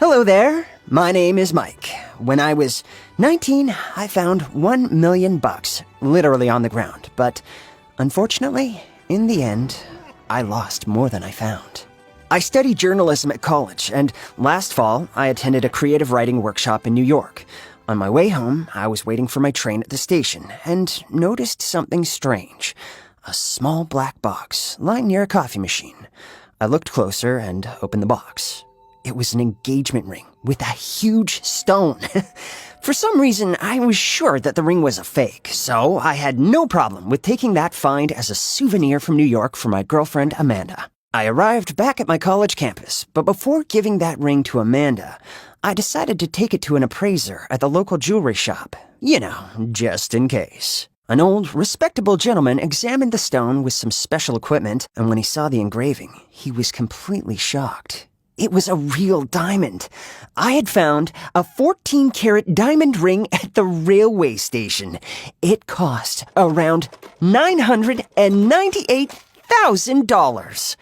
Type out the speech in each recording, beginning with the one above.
Hello there, my name is Mike. When I was 19, I found $1 million literally on the ground, but unfortunately, in the end, I lost more than I found. I studied journalism at college, and last fall, I attended a creative writing workshop in New York. On my way home, I was waiting for my train at the station and noticed something strange. A small black box lying near a coffee machine. I looked closer and opened the box. It was an engagement ring with a huge stone. For some reason, I was sure that the ring was a fake, so I had no problem with taking that find as a souvenir from New York for my girlfriend, Amanda. I arrived back at my college campus, but before giving that ring to Amanda, I decided to take it to an appraiser at the local jewelry shop. You know, just in case. An old, respectable gentleman examined the stone with some special equipment, and when he saw the engraving, he was completely shocked. It was a real diamond. I had found a 14-karat diamond ring at the railway station. It cost around $998,000.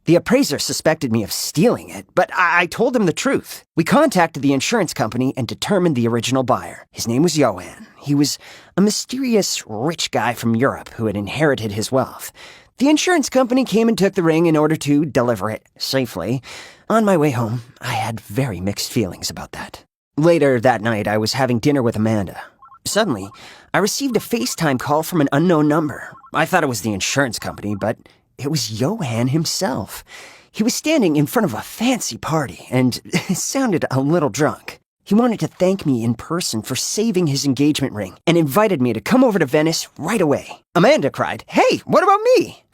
The appraiser suspected me of stealing it, but I told him the truth. We contacted the insurance company and determined the original buyer. His name was Johan. He was a mysterious rich guy from Europe who had inherited his wealth. The insurance company came and took the ring in order to deliver it safely. On my way home, I had very mixed feelings about that. Later that night, I was having dinner with Amanda. Suddenly, I received a FaceTime call from an unknown number. I thought it was the insurance company, but it was Johan himself. He was standing in front of a fancy party and sounded a little drunk. He wanted to thank me in person for saving his engagement ring and invited me to come over to Venice right away. Amanda cried, "Hey, what about me?"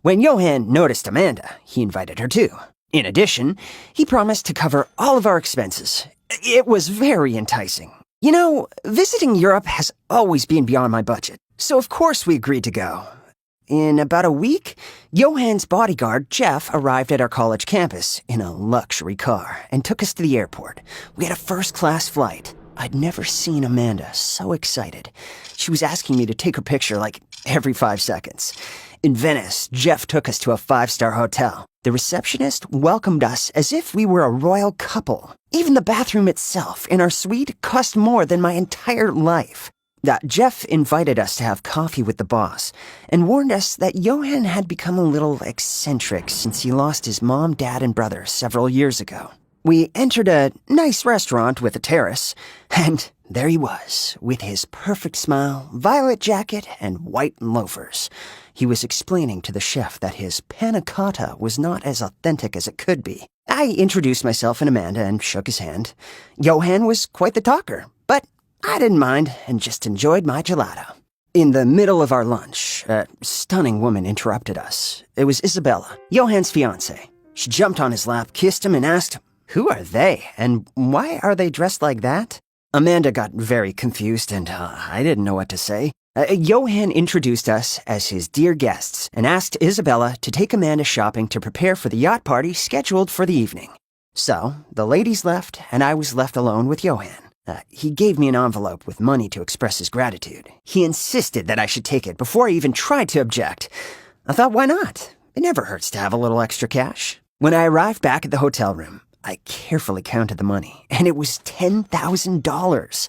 When Johan noticed Amanda, he invited her too. In addition, he promised to cover all of our expenses. It was very enticing. You know, visiting Europe has always been beyond my budget, so of course we agreed to go. In about a week, Johan's bodyguard, Jeff, arrived at our college campus in a luxury car and took us to the airport. We had a first-class flight. I'd never seen Amanda so excited. She was asking me to take her picture like every 5 seconds. In Venice, Jeff took us to a 5-star hotel. The receptionist welcomed us as if we were a royal couple. Even the bathroom itself in our suite cost more than my entire life. Jeff invited us to have coffee with the boss and warned us that Johan had become a little eccentric since he lost his mom, dad, and brother several years ago. We entered a nice restaurant with a terrace, and there he was, with his perfect smile, violet jacket, and white loafers. He was explaining to the chef that his panna cotta was not as authentic as it could be. I introduced myself and Amanda and shook his hand. Johan was quite the talker, but I didn't mind and just enjoyed my gelato. In the middle of our lunch, a stunning woman interrupted us. It was Isabella, Johan's fiancée. She jumped on his lap, kissed him, and asked, "Who are they, and why are they dressed like that?" Amanda got very confused, and I didn't know what to say. Johan introduced us as his dear guests and asked Isabella to take Amanda shopping to prepare for the yacht party scheduled for the evening. So, the ladies left, and I was left alone with Johan. He gave me an envelope with money to express his gratitude. He insisted that I should take it before I even tried to object. I thought, why not? It never hurts to have a little extra cash. When I arrived back at the hotel room, I carefully counted the money, and it was $10,000.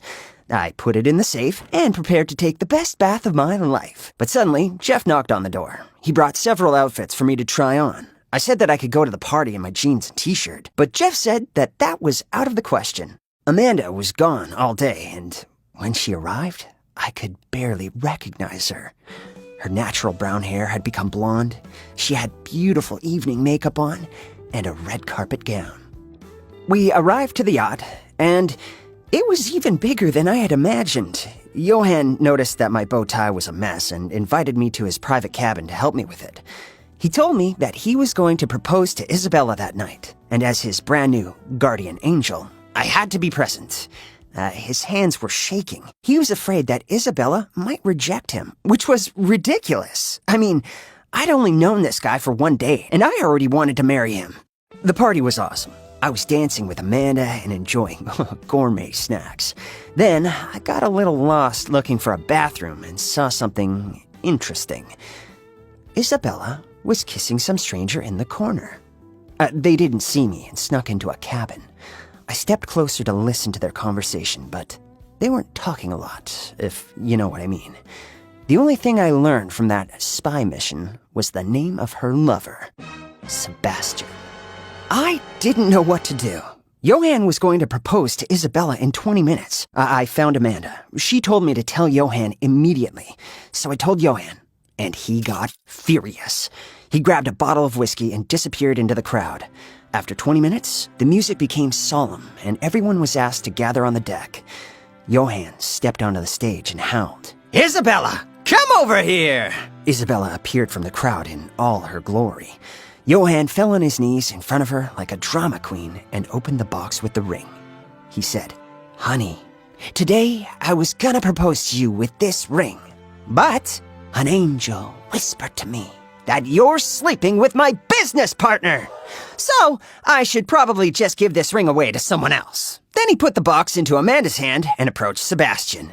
I put it in the safe and prepared to take the best bath of my life. But suddenly, Jeff knocked on the door. He brought several outfits for me to try on. I said that I could go to the party in my jeans and t-shirt, but Jeff said that that was out of the question. Amanda was gone all day, and when she arrived, I could barely recognize her. Her natural brown hair had become blonde. She had beautiful evening makeup on and a red carpet gown. We arrived to the yacht, and it was even bigger than I had imagined. Johan noticed that my bow tie was a mess and invited me to his private cabin to help me with it. He told me that he was going to propose to Isabella that night, and as his brand new guardian angel, I had to be present. His hands were shaking. He was afraid that Isabella might reject him, which was ridiculous. I mean, I'd only known this guy for 1 day, and I already wanted to marry him. The party was awesome. I was dancing with Amanda and enjoying gourmet snacks. Then I got a little lost looking for a bathroom and saw something interesting. Isabella was kissing some stranger in the corner. They didn't see me and snuck into a cabin. I stepped closer to listen to their conversation, but they weren't talking a lot, if you know what I mean. The only thing I learned from that spy mission was the name of her lover, Sebastian. I didn't know what to do. Johan was going to propose to Isabella in 20 minutes. I found Amanda. She told me to tell Johan immediately. So I told Johan, and he got furious. He grabbed a bottle of whiskey and disappeared into the crowd. After 20 minutes, the music became solemn, and everyone was asked to gather on the deck. Johan stepped onto the stage and howled, "Isabella, come over here!" Isabella appeared from the crowd in all her glory. Johan fell on his knees in front of her like a drama queen and opened the box with the ring. He said, "Honey, today I was gonna propose to you with this ring, but an angel whispered to me that you're sleeping with my business partner. So I should probably just give this ring away to someone else." Then he put the box into Amanda's hand and approached Sebastian.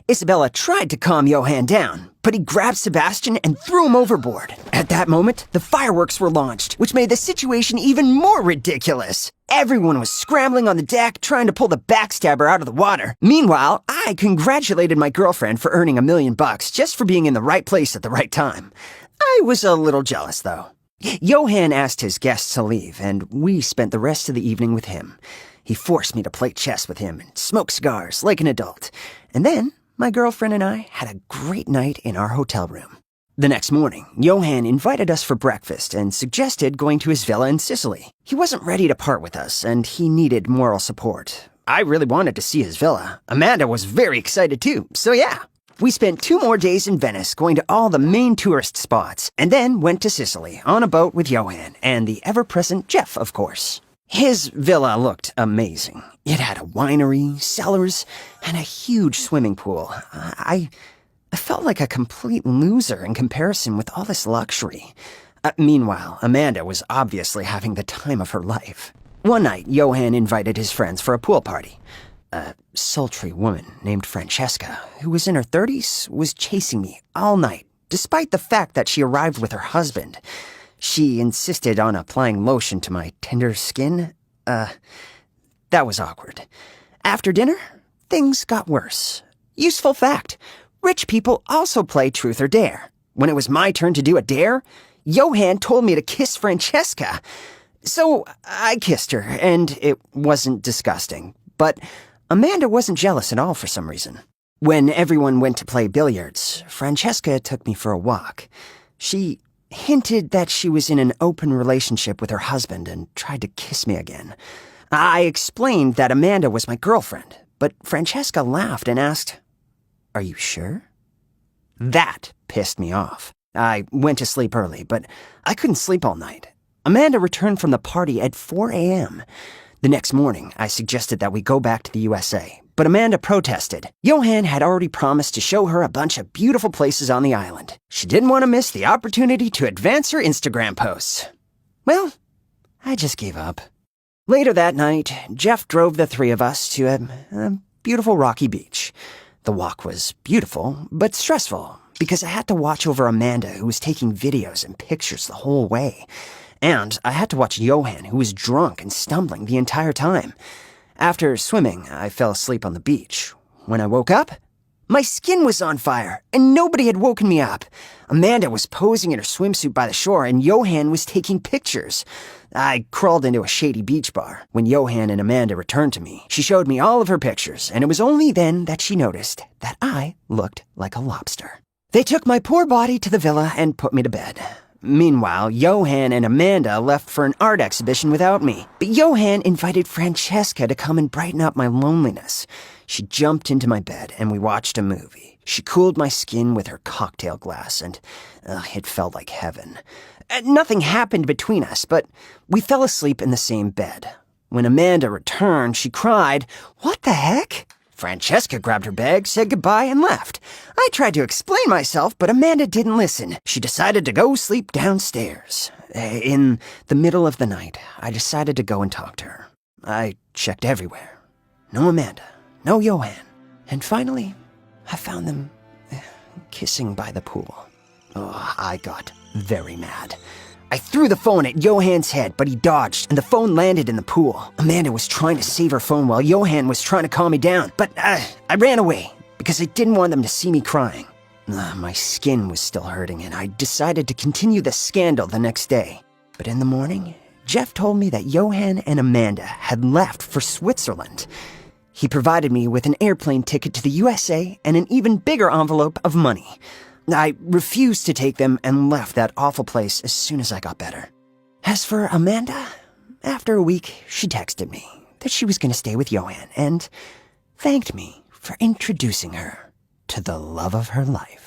Isabella tried to calm Johan down, but he grabbed Sebastian and threw him overboard. At that moment, the fireworks were launched, which made the situation even more ridiculous. Everyone was scrambling on the deck, trying to pull the backstabber out of the water. Meanwhile, I congratulated my girlfriend for earning $1 million just for being in the right place at the right time. I was a little jealous, though. Johan asked his guests to leave, and we spent the rest of the evening with him. He forced me to play chess with him and smoke cigars like an adult. And then, my girlfriend and I had a great night in our hotel room. The next morning, Johan invited us for breakfast and suggested going to his villa in Sicily. He wasn't ready to part with us, and he needed moral support. I really wanted to see his villa. Amanda was very excited too, so yeah. We spent 2 more days in Venice going to all the main tourist spots, and then went to Sicily on a boat with Johan and the ever-present Jeff, of course. His villa looked amazing. It had a winery, cellars, and a huge swimming pool. I felt like a complete loser in comparison with all this luxury. Meanwhile, Amanda was obviously having the time of her life. One night, Johan invited his friends for a pool party. A sultry woman named Francesca, who was in her 30s, was chasing me all night, despite the fact that she arrived with her husband. She insisted on applying lotion to my tender skin. That was awkward. After dinner, things got worse. Useful fact, rich people also play Truth or Dare. When it was my turn to do a dare, Johan told me to kiss Francesca. So I kissed her, and it wasn't disgusting. But Amanda wasn't jealous at all for some reason. When everyone went to play billiards, Francesca took me for a walk. She hinted that she was in an open relationship with her husband and tried to kiss me again. I explained that Amanda was my girlfriend, but Francesca laughed and asked, "Are you sure?" That pissed me off. I went to sleep early, but I couldn't sleep all night. Amanda returned from the party at 4 a.m. The next morning, I suggested that we go back to the USA, but Amanda protested. Johan had already promised to show her a bunch of beautiful places on the island. She didn't want to miss the opportunity to advance her Instagram posts. Well, I just gave up. Later that night, Jeff drove the 3 of us to a beautiful rocky beach. The walk was beautiful, but stressful, because I had to watch over Amanda, who was taking videos and pictures the whole way. And I had to watch Johan, who was drunk and stumbling the entire time. After swimming, I fell asleep on the beach. When I woke up, my skin was on fire, and nobody had woken me up. Amanda was posing in her swimsuit by the shore, and Johan was taking pictures. I crawled into a shady beach bar. When Johan and Amanda returned to me, she showed me all of her pictures, and it was only then that she noticed that I looked like a lobster. They took my poor body to the villa and put me to bed. Meanwhile, Johan and Amanda left for an art exhibition without me. But Johan invited Francesca to come and brighten up my loneliness. She jumped into my bed and we watched a movie. She cooled my skin with her cocktail glass and it felt like heaven. Nothing happened between us, but we fell asleep in the same bed. When Amanda returned, she cried, "What the heck?" Francesca grabbed her bag, said goodbye, and left. I tried to explain myself, but Amanda didn't listen. She decided to go sleep downstairs. In the middle of the night, I decided to go and talk to her. I checked everywhere. No Amanda, no Johan. And finally, I found them kissing by the pool. Oh, I got very mad. I threw the phone at Johann's head, but he dodged, and the phone landed in the pool. Amanda was trying to save her phone while Johann was trying to calm me down, but I ran away because I didn't want them to see me crying. My skin was still hurting, and I decided to continue the scandal the next day. But in the morning, Jeff told me that Johann and Amanda had left for Switzerland. He provided me with an airplane ticket to the USA and an even bigger envelope of money. I refused to take them and left that awful place as soon as I got better. As for Amanda, after a week, she texted me that she was going to stay with Johann and thanked me for introducing her to the love of her life.